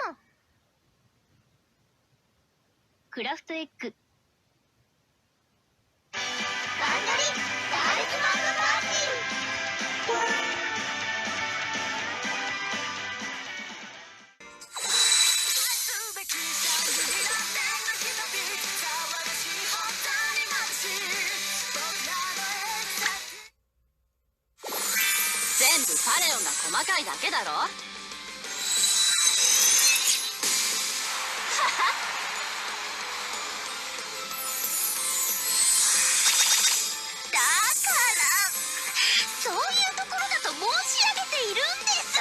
も。クラフトエッグ。バンドリガールズバンドパーティー。全部パレオンが細かいだけだろ。だからそういうところだと申し上げているんです。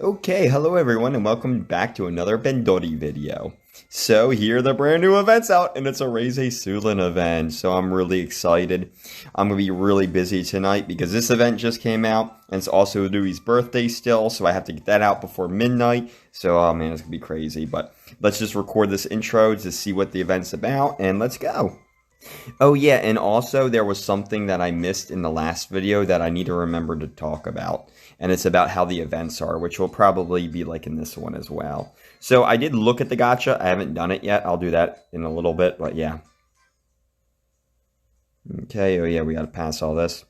Okay, hello everyone and welcome back to another Bendori video. So here are the brand new events out and it's a Raise Sulin event, so I'm really excited. I'm going to be really busy tonight because this event just came out and it's also Louis' birthday still, so I have to get that out before midnight. So, oh man, it's going to be crazy, but let's just record this intro to see what the event's about and let's go. Oh yeah, and also there was something that I missed in the last video that I need to remember to talk about. And it's about how the events are, which will probably be like in this one as well. So I did look at the gacha. I haven't done it yet. I'll do that in a little bit, but yeah. Okay, oh yeah, we gotta pass all this.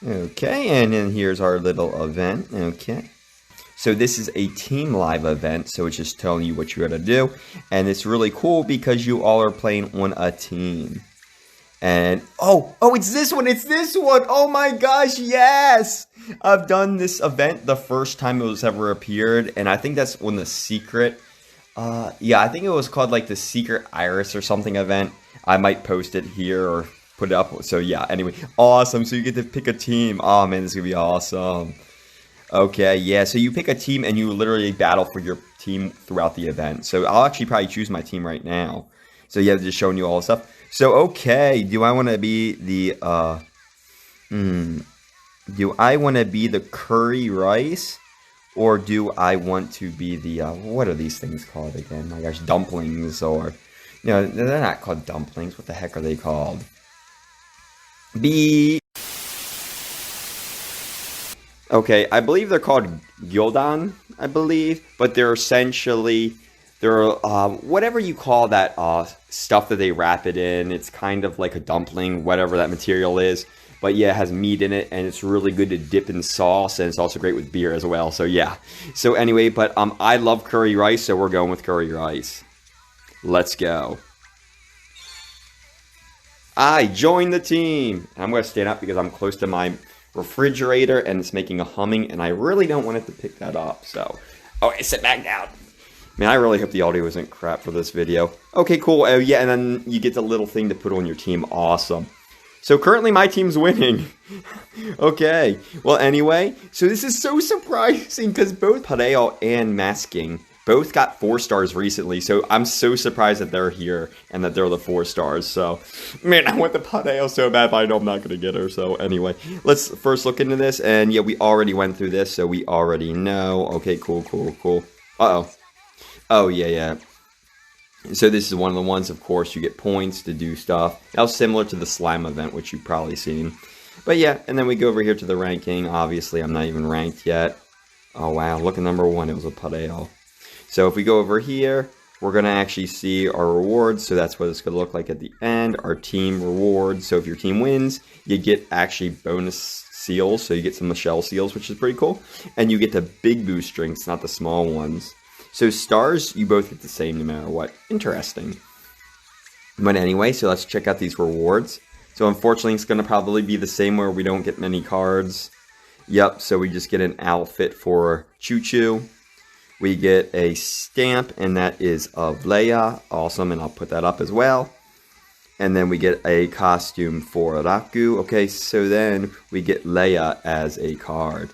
Okay, and then here's our little event. Okay. So this is a team live event, so it's just telling you what you gotta do. And it's really cool because you all are playing on a team. And, oh, it's this one, oh my gosh, yes! I've done this event the first time it was ever appeared, and I think that's when the secret, yeah, I think it was called like the Secret Iris or something event. I might post it here or put it up, so yeah, anyway, awesome, so you get to pick a team. Oh man, this is gonna be awesome. Okay, yeah, so you pick a team and you literally battle for your team throughout the event. So I'll actually probably choose my team right now. So yeah, just showing you all the stuff. So, okay, do I want to be the, do I want to be the curry rice? Or do I want to be the, what are these things called again? My gosh, dumplings or, no, they're not called dumplings. What the heck are they called? Okay, I believe they're called gyodon, I believe, but they're essentially... They're, whatever you call that, stuff that they wrap it in. It's kind of like a dumpling, whatever that material is. But yeah, it has meat in it, and it's really good to dip in sauce, and it's also great with beer as well. So yeah. So anyway, but, I love curry rice, so we're going with curry rice. Let's go. I joined the team! I'm going to stand up because I'm close to my refrigerator, and it's making a humming, and I really don't want it to pick that up, so... Okay, sit back down. Man, I really hope the audio isn't crap for this video. Okay, cool. Oh, yeah, and then you get the little thing to put on your team. Awesome. So currently my team's winning. Okay. Well, anyway, so this is so surprising because both Pareo and Masking both got 4 stars recently. So I'm so surprised that they're here and that they're the 4 stars. So, man, I want the Pareo so bad, but I know I'm not going to get her. So anyway, let's first look into this. And yeah, we already went through this, so we already know. Okay, cool. Uh-oh. Oh, yeah. So this is one of the ones, of course, you get points to do stuff. That was similar to the slime event, which you've probably seen. But yeah, and then we go over here to the ranking. Obviously, I'm not even ranked yet. Oh, wow. Look at number 1. It was a Pareo. So if we go over here, we're going to actually see our rewards. So that's what it's going to look like at the end. Our team rewards. So if your team wins, you get actually bonus seals. So you get some Michelle seals, which is pretty cool. And you get the big boost drinks, not the small ones. So stars, you both get the same no matter what. Interesting. But anyway, so let's check out these rewards. So unfortunately, it's going to probably be the same where we don't get many cards. Yep, so we just get an outfit for Choo Choo. We get a stamp, and that is of Leia. Awesome, and I'll put that up as well. And then we get a costume for Raku. Okay, so then we get Leia as a card.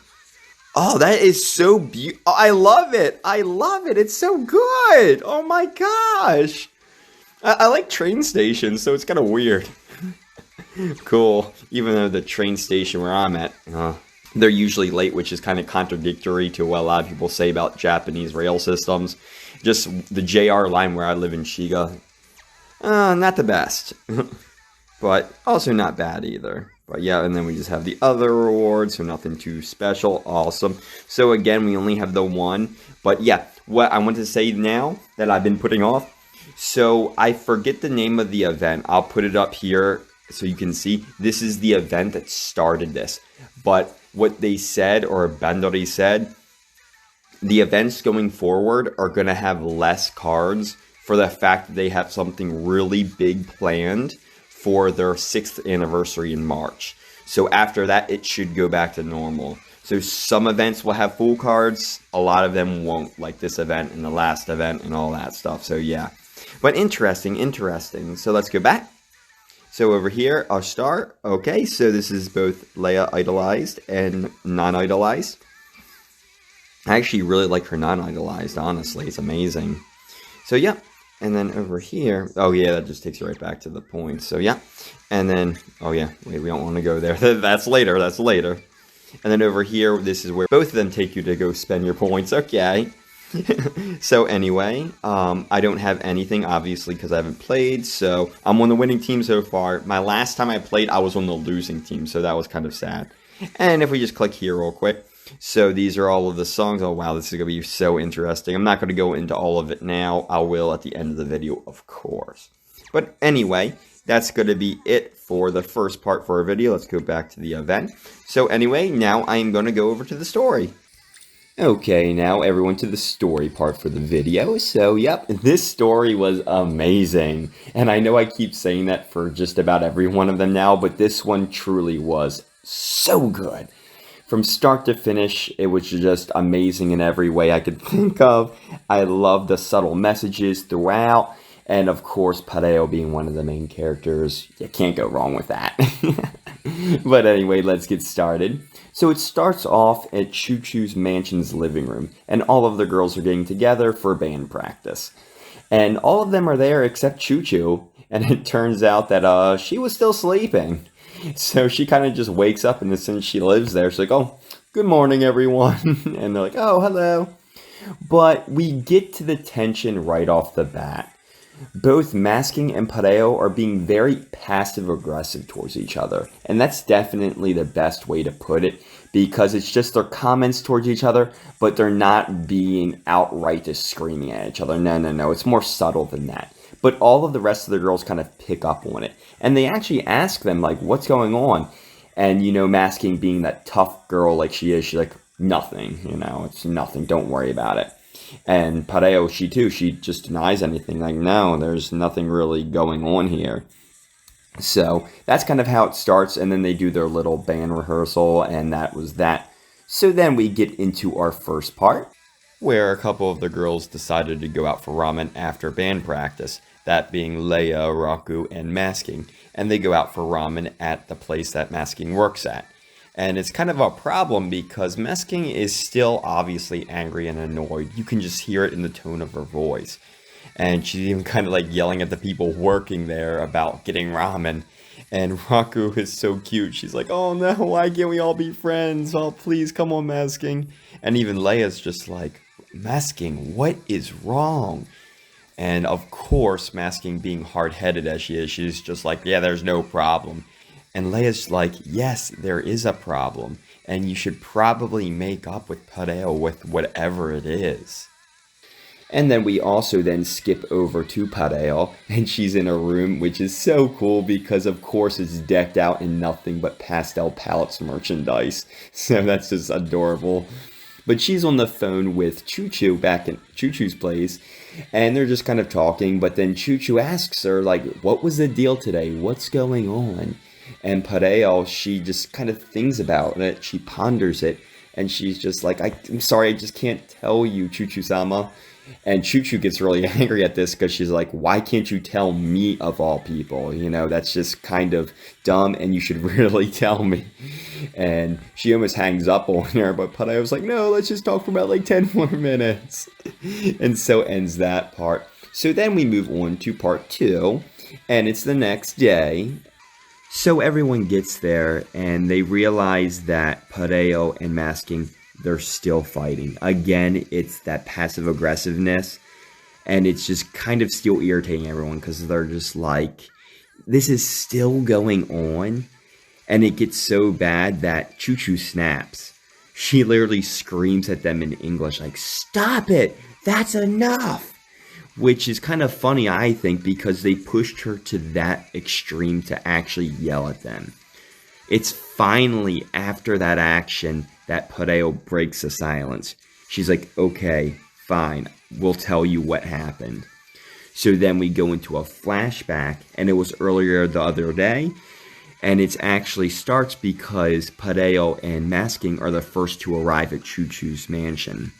Oh, that is so beautiful. Oh, I love it. It's so good. Oh my gosh. I like train stations, so it's kind of weird. Cool. Even though the train station where I'm at, they're usually late, which is kind of contradictory to what a lot of people say about Japanese rail systems. Just the JR line where I live in Shiga, not the best. But also not bad either. But yeah, and then we just have the other rewards, so nothing too special. Awesome. So again, we only have the one. But yeah, what I want to say now that I've been putting off. So I forget the name of the event. I'll put it up here so you can see. This is the event that started this. But what they said, or Bandori said, the events going forward are going to have less cards for the fact that they have something really big planned for their 6th anniversary in March. So after that, it should go back to normal. So some events will have full cards, a lot of them won't, like this event and the last event and all that stuff. So yeah, but interesting. So let's go back. So over here, I'll start. Okay, so this is both Leia idolized and non-idolized. I actually really like her non-idolized, honestly. It's amazing. So yeah. And then over here, oh yeah, that just takes you right back to the point. So yeah, and then, oh yeah, wait, we don't want to go there. That's later. And then over here, this is where both of them take you to go spend your points. Okay. So anyway, I don't have anything, obviously, because I haven't played. So I'm on the winning team so far. My last time I played, I was on the losing team. So that was kind of sad. And if we just click here real quick. So these are all of the songs. Oh, wow, this is going to be so interesting. I'm not going to go into all of it now. I will at the end of the video, of course. But anyway, that's going to be it for the first part for our video. Let's go back to the event. So anyway, now I am going to go over to the story. Okay, now everyone to the story part for the video. So, yep, this story was amazing. And I know I keep saying that for just about every one of them now, but this one truly was so good. From start to finish, it was just amazing in every way I could think of. I love the subtle messages throughout. And of course, Pareo being one of the main characters. You can't go wrong with that. But anyway, let's get started. So it starts off at Choo Choo's mansion's living room. And all of the girls are getting together for band practice. And all of them are there except Choo Choo. And it turns out that she was still sleeping. So she kind of just wakes up, and since she lives there, she's like, oh, good morning, everyone. And they're like, oh, hello. But we get to the tension right off the bat. Both Masking and Pareo are being very passive-aggressive towards each other. And that's definitely the best way to put it, because it's just their comments towards each other, but they're not being outright just screaming at each other. No. It's more subtle than that. But all of the rest of the girls kind of pick up on it. And they actually ask them, like, what's going on? And, Masking being that tough girl like she is, she's like, nothing, it's nothing, don't worry about it. And Pareo, she just denies anything, like, no, there's nothing really going on here. So that's kind of how it starts, and then they do their little band rehearsal, and that was that. So then we get into our first part, where a couple of the girls decided to go out for ramen after band practice. That being Leia, Raku, and Masking. And they go out for ramen at the place that Masking works at. And it's kind of a problem because Masking is still obviously angry and annoyed. You can just hear it in the tone of her voice. And she's even kind of like yelling at the people working there about getting ramen. And Raku is so cute. She's like, oh no, why can't we all be friends? Oh, please, come on, Masking. And even Leia's just like, Masking, what is wrong? And of course, Masking being hard-headed as she is, she's just like, yeah, there's no problem. And Leia's like, yes, there is a problem. And you should probably make up with Pareo with whatever it is. And then we also then skip over to Pareo, and she's in a room, which is so cool because, of course, it's decked out in nothing but pastel palettes merchandise. So that's just adorable. But she's on the phone with Choo Choo back in Choo Choo's place, and they're just kind of talking, but then Choo Choo asks her, like, what was the deal today? What's going on? And Pareo, she just kind of thinks about it, she ponders it, and she's just like, I'm sorry, I just can't tell you, Choo Choo-sama. And Choo Choo gets really angry at this because she's like, why can't you tell me of all people? That's just kind of dumb, and you should really tell me. And she almost hangs up on her, but Pareo's like, no, let's just talk for about like 10 more minutes. And so ends that part. So then we move on to part 2, and it's the next day. So everyone gets there, and they realize that Pareo and Masking, they're still fighting. Again, it's that passive aggressiveness, and it's just kind of still irritating everyone because they're just like, this is still going on. And it gets so bad that Choo Choo snaps. She literally screams at them in English like, stop it! That's enough! Which is kind of funny, I think, because they pushed her to that extreme to actually yell at them. It's finally after that action that Pareo breaks the silence. She's like, okay, fine, we'll tell you what happened. So then we go into a flashback, and it was earlier the other day, and it actually starts because Pareo and Masking are the first to arrive at Choo Choo's mansion.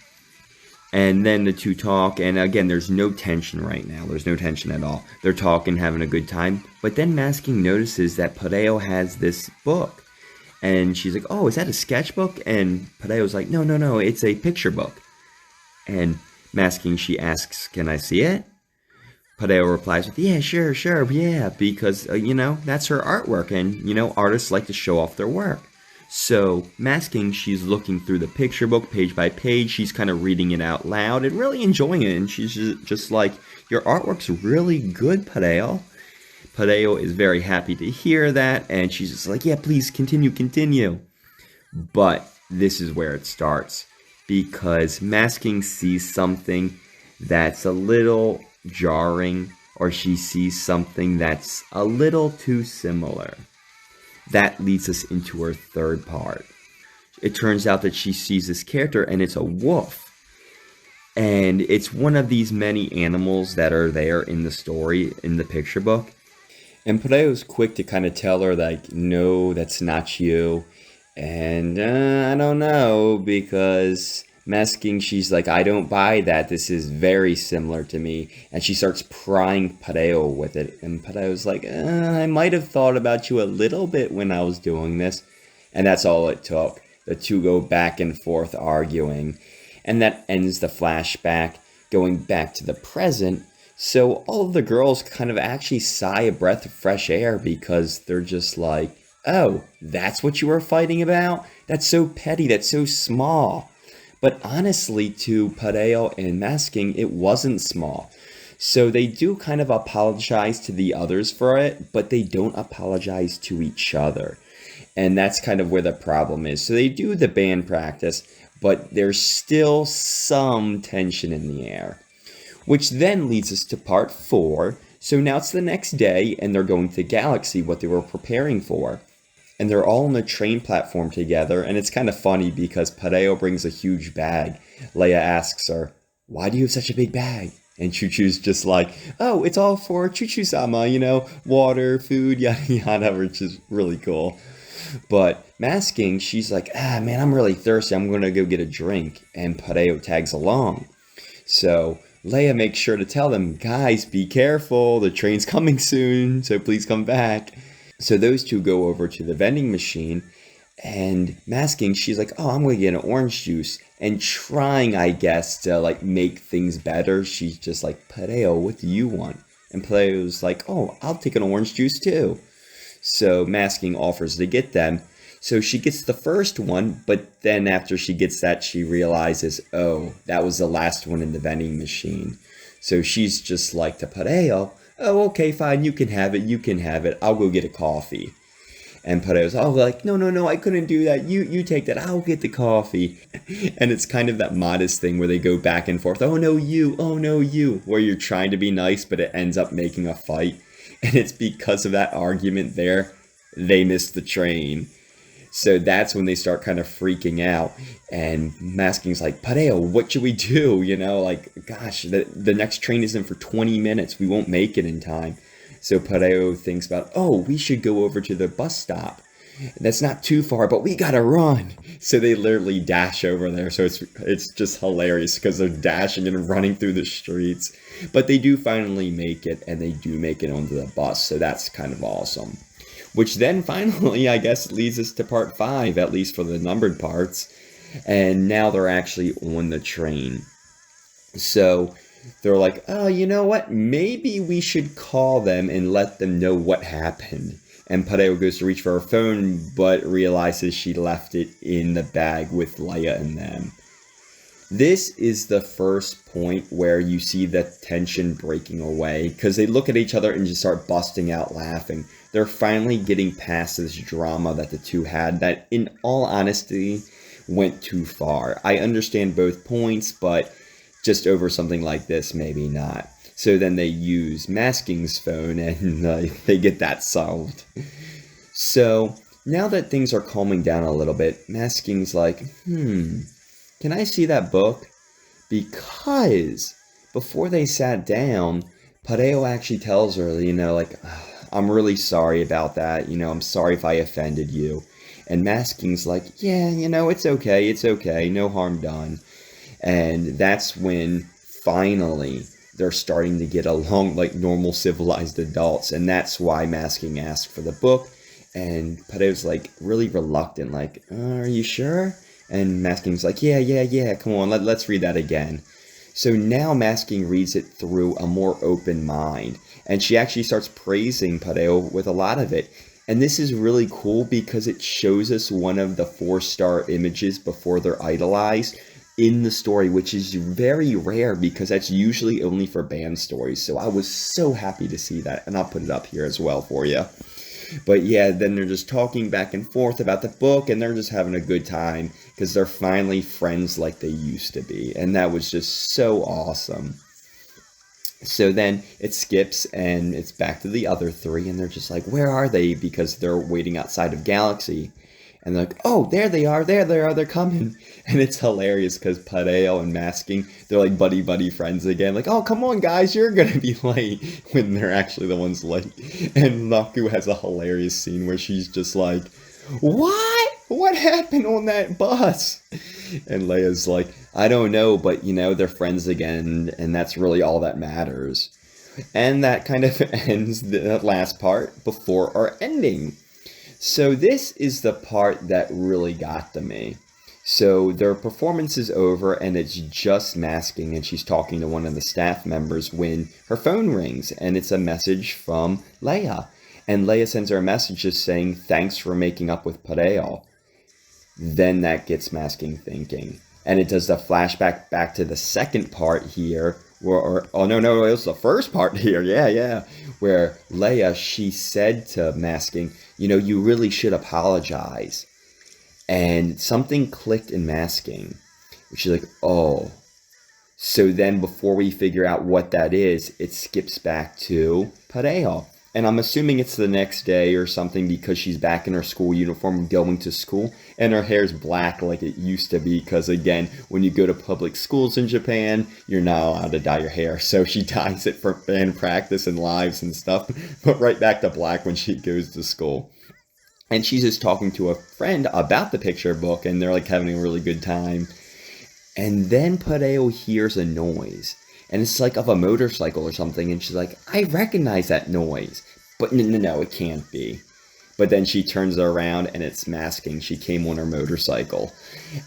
And then the two talk, and again, there's no tension right now. There's no tension at all. They're talking, having a good time. But then Masking notices that Pareo has this book. And she's like, oh, is that a sketchbook? And Pareo's like, no, it's a picture book. And Masking, she asks, can I see it? Pareo replies with, yeah, sure, yeah, because, that's her artwork. And, artists like to show off their work. So, Masking, she's looking through the picture book page by page. She's kind of reading it out loud and really enjoying it. And she's just like, your artwork's really good, Pareo. Pareo is very happy to hear that. And she's just like, yeah, please continue. But this is where it starts. Because Masking sees something that's a little jarring. Or she sees something that's a little too similar. That leads us into her third part. It turns out that she sees this character, and it's a wolf. And it's one of these many animals that are there in the story, in the picture book. And Pareo's quick to kind of tell her, like, no, that's not you. And I don't know, because Masking, she's like, I don't buy that. This is very similar to me. And she starts prying Pareo with it. And Pareo's like, I might have thought about you a little bit when I was doing this. And that's all it took. The two go back and forth arguing. And that ends the flashback, going back to the present. So all of the girls kind of actually sigh a breath of fresh air because they're just like, oh, that's what you were fighting about? That's so petty. That's so small. But honestly, to Pareo and Masking, it wasn't small. So they do kind of apologize to the others for it, but they don't apologize to each other. And that's kind of where the problem is. So they do the band practice, but there's still some tension in the air. Which then leads us to part 4. So now it's the next day, and they're going to Galaxy, what they were preparing for. And they're all on the train platform together, and it's kind of funny because Pareo brings a huge bag. Leia asks her, why do you have such a big bag? And Choo Choo's just like, oh, it's all for Choo Choo-sama, water, food, yada yada, which is really cool. But Masking, she's like, man, I'm really thirsty, I'm gonna go get a drink. And Pareo tags along. So Leia makes sure to tell them, guys, be careful, the train's coming soon, so please come back. So those two go over to the vending machine, and Masking, she's like, oh, I'm going to get an orange juice. And trying, I guess, to make things better, she's just like, Pareo, what do you want? And Pareo's like, oh, I'll take an orange juice too. So Masking offers to get them. So she gets the first one, but then after she gets that, she realizes, oh, that was the last one in the vending machine. So she's just like to Pareo, oh, okay, fine, you can have it, I'll go get a coffee. And Pareo's no, I couldn't do that, you take that, I'll get the coffee. And it's kind of that modest thing where they go back and forth, oh no, you, where you're trying to be nice, but it ends up making a fight. And it's because of that argument there, they missed the train. So that's when they start kind of freaking out. And Masking's like, Pareo, what should we do? Gosh, the next train isn't for 20 minutes. We won't make it in time. So Pareo thinks about, oh, we should go over to the bus stop. That's not too far, but we gotta run. So they literally dash over there. So it's just hilarious because they're dashing and running through the streets. But they do finally make it, and they do make it onto the bus. So that's kind of awesome. Which then finally, I guess, leads us to part 5, at least for the numbered parts. And now they're actually on the train. So they're like, oh, you know what? Maybe we should call them and let them know what happened. And Pareo goes to reach for her phone, but realizes she left it in the bag with Leia and them. This is the first point where you see the tension breaking away, because they look at each other and just start busting out laughing. They're finally getting past this drama that the two had that, in all honesty, went too far. I understand both points, but just over something like this, maybe not. So then they use Masking's phone and they get that solved. So now that things are calming down a little bit, Masking's like, can I see that book? Because before they sat down, Pareo actually tells her, I'm really sorry about that. I'm sorry if I offended you. And Masking's like, yeah, it's okay. No harm done. And that's when finally they're starting to get along like normal civilized adults. And that's why Masking asked for the book. And Pareo's like really reluctant, like, are you sure? And Masking's like, yeah, come on, let's read that again. So now Masking reads it through a more open mind. And she actually starts praising Pareo with a lot of it. And this is really cool because it shows us one of the 4-star images before they're idolized in the story, which is very rare because that's usually only for band stories. So I was so happy to see that. And I'll put it up here as well for you. But yeah, then they're just talking back and forth about the book, and they're just having a good time because they're finally friends like they used to be. And that was just so awesome. So then it skips and it's back to the other three, and they're just like, where are they? Because they're waiting outside of Galaxy. And they're like, oh, there they are, they're coming. And it's hilarious because Pareo and Masking, they're like buddy friends again. Like, oh, come on, guys, you're going to be late. When they're actually the ones late. And Naku has a hilarious scene where she's just like, what? What happened on that bus? And Leia's like, I don't know, but, they're friends again, and that's really all that matters. And that kind of ends the last part before our ending. So this is the part that really got to me. So their performance is over and it's just Masking, and she's talking to one of the staff members when her phone rings and it's a message from Leia. And Leia sends her a message just saying, thanks for making up with Pareo. Then that gets Masking thinking. And it does the flashback back to the second part here. It was the first part here. Yeah. Where Leia, she said to Masking, you really should apologize. And something clicked in Masking. She's like, oh. So then before we figure out what that is, it skips back to Pareo. And I'm assuming it's the next day or something because she's back in her school uniform going to school. And her hair's black like it used to be because, again, when you go to public schools in Japan, you're not allowed to dye your hair. So she dyes it for band practice and lives and stuff. But right back to black when she goes to school. And she's just talking to a friend about the picture book. And they're like having a really good time. And then Pareo hears a noise. And it's like of a motorcycle or something. And she's like, I recognize that noise. But no, it can't be. But then she turns around and it's Masking. She came on her motorcycle.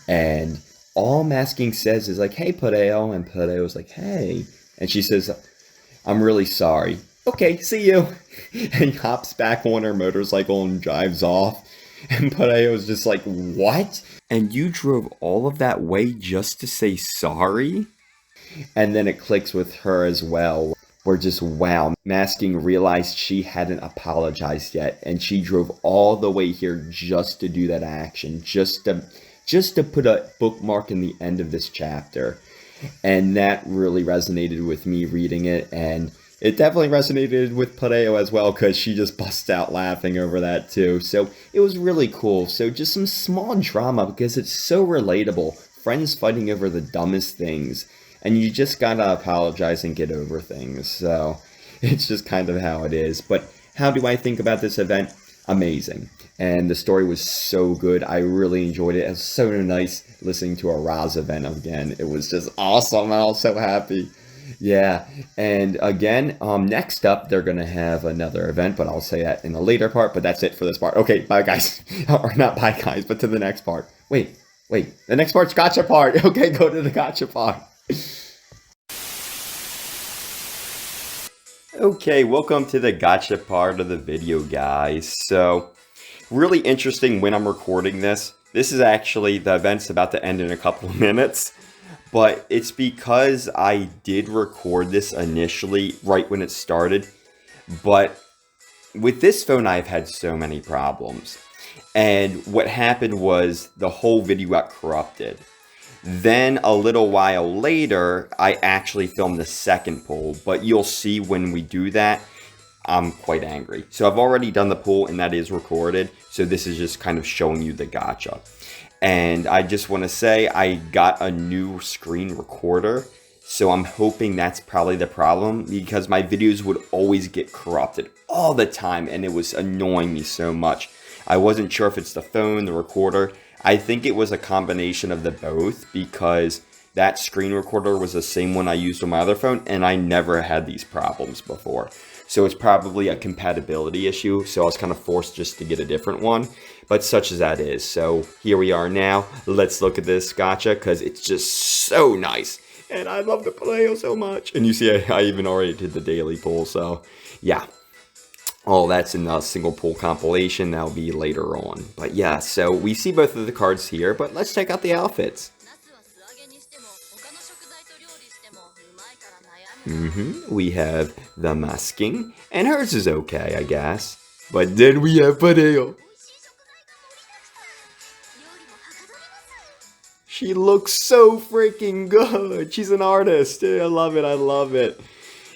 And all Masking says is like, hey, Pareo. And Pareo's like, hey. And she says, I'm really sorry. Okay, see you. And hops back on her motorcycle and drives off. And Pareo's just like, what? And you drove all of that way just to say sorry? And then it clicks with her as well. We're just, wow, Masking realized she hadn't apologized yet. And she drove all the way here just to do that action. Just to put a bookmark in the end of this chapter. And that really resonated with me reading it. And it definitely resonated with Pareo as well, because she just busts out laughing over that too. So it was really cool. So just some small drama because it's so relatable. Friends fighting over the dumbest things. And you just gotta apologize and get over things. So it's just kind of how it is. But how do I think about this event? Amazing. And the story was so good. I really enjoyed it. It was so nice listening to a Raz event again. It was just awesome. I was so happy. Yeah. And again, next up, they're going to have another event, but I'll say that in a later part. But that's it for this part. Okay, bye, guys. Or not bye, guys, but to the next part. Wait. The next part's Gacha part. Okay, go to the Gacha part. Okay, welcome to the gotcha part of the video, guys. So, really interesting when I'm recording this. This is actually, the event's about to end in a couple of minutes, but it's because I did record this initially right when it started, but with this phone I've had so many problems. And what happened was the whole video got corrupted. Then a little while later, I actually filmed the second pull, but you'll see when we do that, I'm quite angry. So I've already done the pull and that is recorded. So this is just kind of showing you the gotcha. And I just want to say I got a new screen recorder. So I'm hoping that's probably the problem because my videos would always get corrupted all the time and it was annoying me so much. I wasn't sure if it's the phone, the recorder. I think it was a combination of the both because that screen recorder was the same one I used on my other phone and I never had these problems before. So it's probably a compatibility issue, so I was kind of forced just to get a different one, but such as that is. So here we are now. Let's look at this gotcha because it's just so nice. And I love the Paleo so much. And you see I even already did the daily pull, so yeah. All that's in a single pull compilation. That'll be later on. But yeah, so we see both of the cards here, but let's check out the outfits. We have the masking, and hers is okay, I guess. But then we have Padeo. She looks so freaking good. She's an artist. I love it. I love it.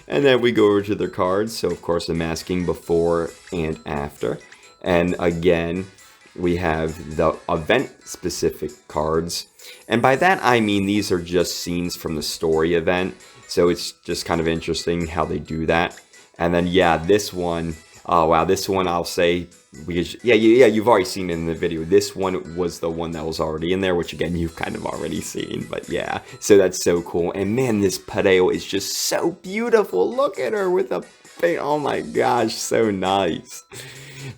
And then we go over to their cards. So, of course, the masking before and after. And again, we have the event-specific cards. And by that, I mean these are just scenes from the story event. So it's just kind of interesting how they do that. And then, yeah, this one, oh, wow, this one I'll say, because, yeah, you've already seen it in the video. This one was the one that was already in there, which, again, you've kind of already seen. But, yeah, so that's so cool. And, man, this Padeo is just so beautiful. Look at her with a paint. Oh, my gosh, so nice.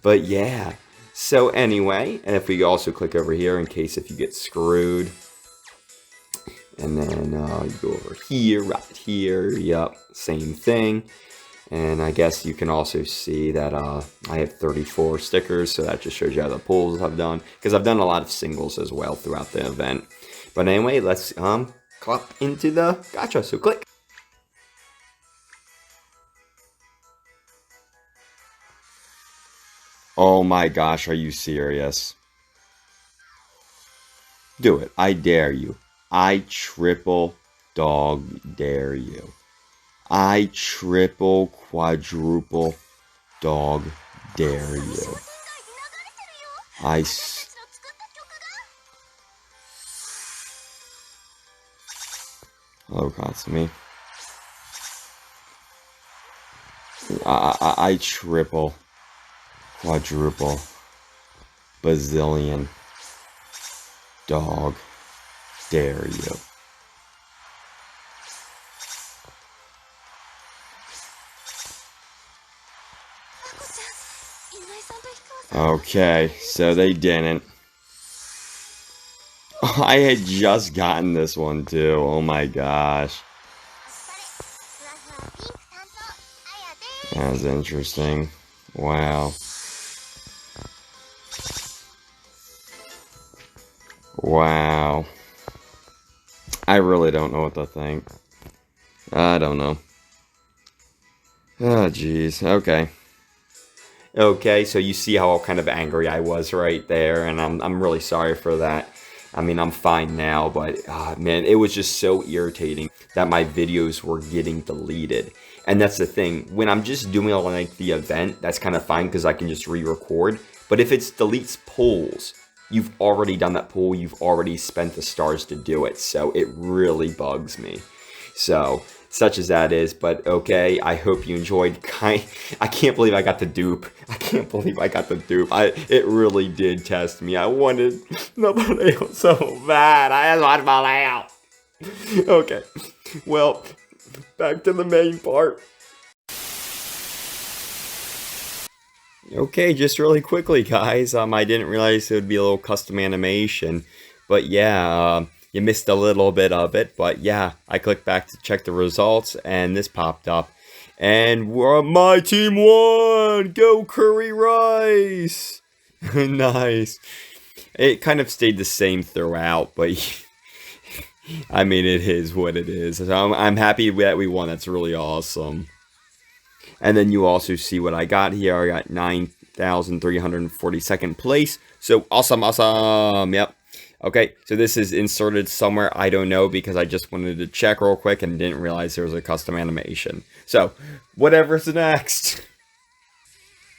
But, yeah. So, anyway, and if we also click over here in case if you get screwed. And then you go over here, right here, yep, same thing. And I guess you can also see that I have 34 stickers, so that just shows you how the pulls I've done. Because I've done a lot of singles as well throughout the event. But anyway, let's clap into the gotcha, so click. Oh my gosh, are you serious? Do it, I dare you. I triple dog dare you. I triple quadruple dog dare you. Oh god, it's me. I triple quadruple bazillion dog dare you. Okay, so they didn't. I had just gotten this one too. Oh my gosh. That's interesting. Wow. Wow. I really don't know what to think. I don't know. Oh, jeez. Okay. Okay, so you see how kind of angry I was right there, and I'm really sorry for that. I mean, I'm fine now, but man, it was just so irritating that my videos were getting deleted. And that's the thing. When I'm just doing like the event, that's kind of fine because I can just re-record. But if it's deletes pulls, you've already done that pull, you've already spent the stars to do it, so it really bugs me. So, such as that is, but okay, I hope you enjoyed. I can't believe I got the dupe. I can't believe I got the dupe. It really did test me. I wanted the Paleo so bad. I want Paleo. Okay, well, back to the main part. Okay, just really quickly, guys. I didn't realize it would be a little custom animation, but yeah, you missed a little bit of it. But yeah, I clicked back to check the results, and this popped up. And my team won! Go Curry Rice! Nice. It kind of stayed the same throughout, but I mean, it is what it is. So I'm happy that we won. That's really awesome. And then you also see what I got here. I got 9,342nd place. So awesome, awesome. Yep. Okay, so this is inserted somewhere. I don't know because I just wanted to check real quick and didn't realize there was a custom animation. So, whatever's next.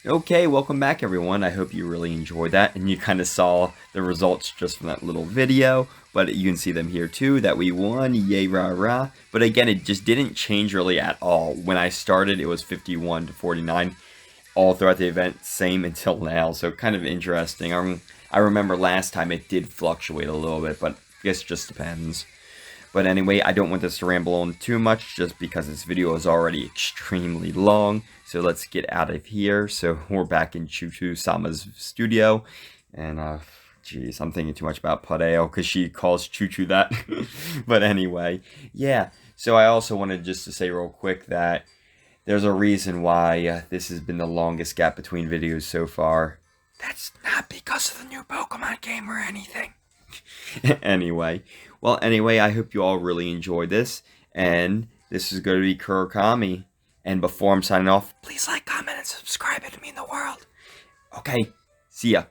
Okay, welcome back everyone. I hope you really enjoyed that and you kind of saw the results just from that little video, but you can see them here too, that we won, yay rah rah. But again, it just didn't change really at all. When I started, it was 51 to 49, all throughout the event, same until now, so kind of interesting. I remember last time it did fluctuate a little bit, but I guess it just depends. But anyway, I don't want this to ramble on too much just because this video is already extremely long. So let's get out of here. So we're back in Choo-Choo-sama's studio. And, geez, I'm thinking too much about Pareo because she calls Choo-Choo that. But anyway, yeah. So I also wanted just to say real quick that there's a reason why this has been the longest gap between videos so far. That's not because of the new Pokemon game or anything. Anyway, I hope you all really enjoyed this, and this is going to be Kurokami, and before I'm signing off, please like, comment, and subscribe, it'd mean the world. Okay, see ya.